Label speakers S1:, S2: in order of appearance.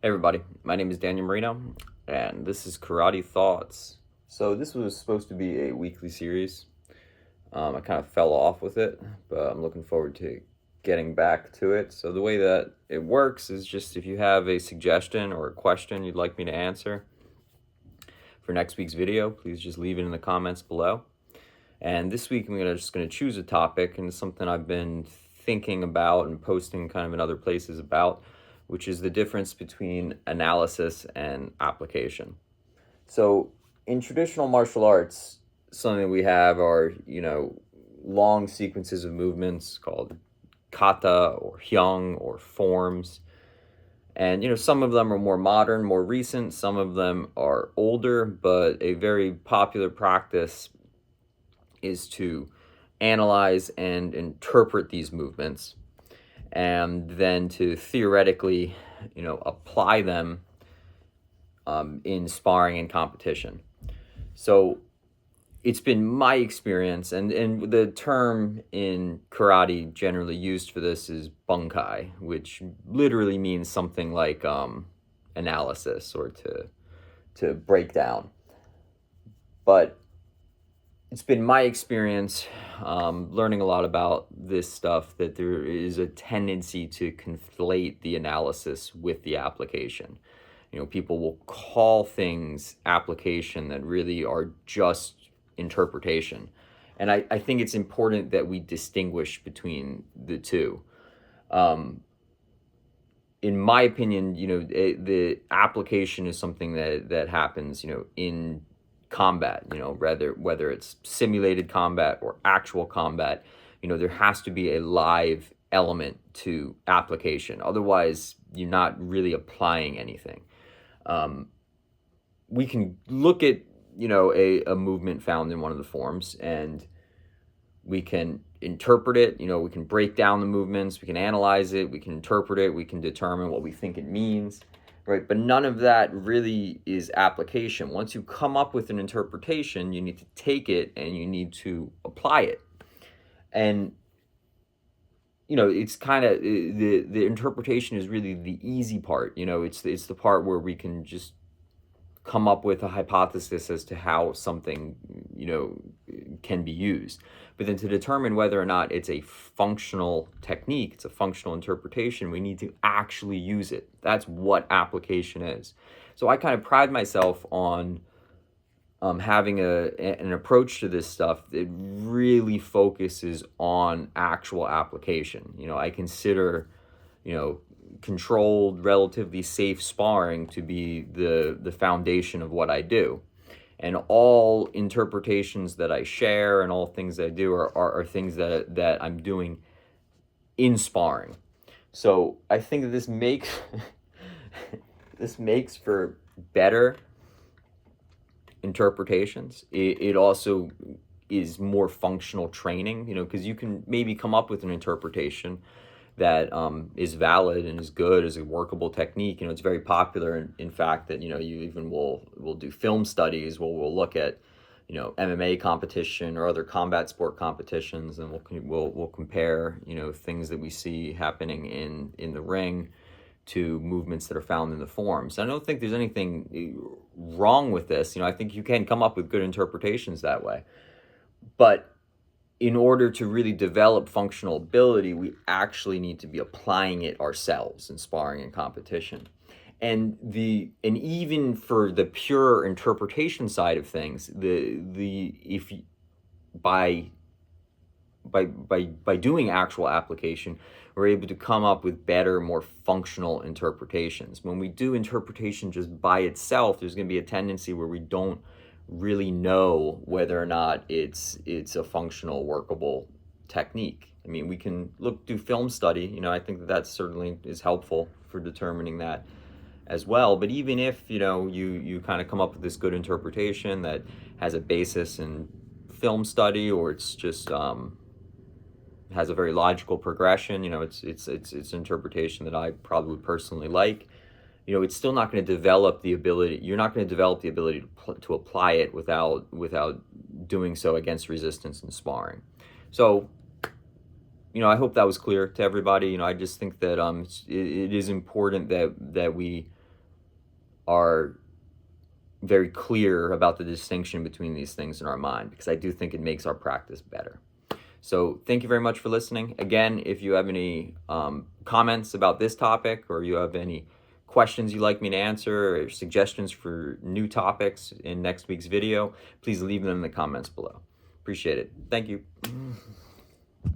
S1: Hey everybody, my name is Daniel Marino, and this is Karate Thoughts. So this was supposed to be a weekly series. I kind of fell off with it, but I'm looking forward to getting back to it. So the way that it works is just if you have a suggestion or a question you'd like me to answer for next week's video, please just leave it in the comments below. And this week just gonna choose a topic, and it's something I've been thinking about and posting kind of in other places about, which is the difference between analysis and application. So in traditional martial arts, something we have are, long sequences of movements called kata or hyung or forms. And, some of them are more modern, more recent, some of them are older, but a very popular practice is to analyze and interpret these movements and then to theoretically, apply them in sparring and competition. So it's been my experience, and the term in karate generally used for this is bunkai, which literally means something like analysis or to break down. But it's been my experience learning a lot about this stuff that there is a tendency to conflate the analysis with the application. People will call things application that really are just interpretation. And I think it's important that we distinguish between the two. Um, in my opinion, the application is something that happens, in combat, whether it's simulated combat or actual combat, there has to be a live element to application. Otherwise, you're not really applying anything. Um, we can look at, a movement found in one of the forms, and we can interpret it. We can break down the movements, we can analyze it, we can interpret it, we can determine what we think it means, right? But none of that really is application. Once you come up with an interpretation, you need to take it and you need to apply it. And it's kind of the interpretation is really the easy part. It's the part where we can just come up with a hypothesis as to how something, can be used. But then to determine whether or not it's a functional technique, it's a functional interpretation, we need to actually use it. That's what application is. So I kind of pride myself on having an approach to this stuff that really focuses on actual application. I consider, controlled, relatively safe sparring to be the foundation of what I do. And all interpretations that I share and all things that I do are things that I'm doing in sparring. So I think that this makes this makes for better interpretations. It also is more functional training, because you can maybe come up with an interpretation that is valid and is good, as a workable technique. It's very popular in fact that, you even will do film studies where we'll look at, MMA competition or other combat sport competitions, and we'll compare, things that we see happening in the ring to movements that are found in the forms. I don't think there's anything wrong with this. I think you can come up with good interpretations that way. But in order to really develop functional ability, we actually need to be applying it ourselves in sparring and competition. And even for the pure interpretation side of things, the if by by doing actual application, we're able to come up with better, more functional interpretations. When we do interpretation just by itself, there's going to be a tendency where we don't really know whether or not it's a functional, workable technique. I mean, we can do film study. I think that certainly is helpful for determining that as well. But even if you kind of come up with this good interpretation that has a basis in film study, or it's just has a very logical progression. It's an interpretation that I probably would personally like. It's still not going to develop the ability. You're not going to develop the ability to apply it without doing so against resistance and sparring. So, I hope that was clear to everybody. I just think that it is important that we are very clear about the distinction between these things in our mind, because I do think it makes our practice better. So thank you very much for listening. Again, if you have any comments about this topic, or you have any questions you'd like me to answer, or suggestions for new topics in next week's video, please leave them in the comments below. Appreciate it. Thank you.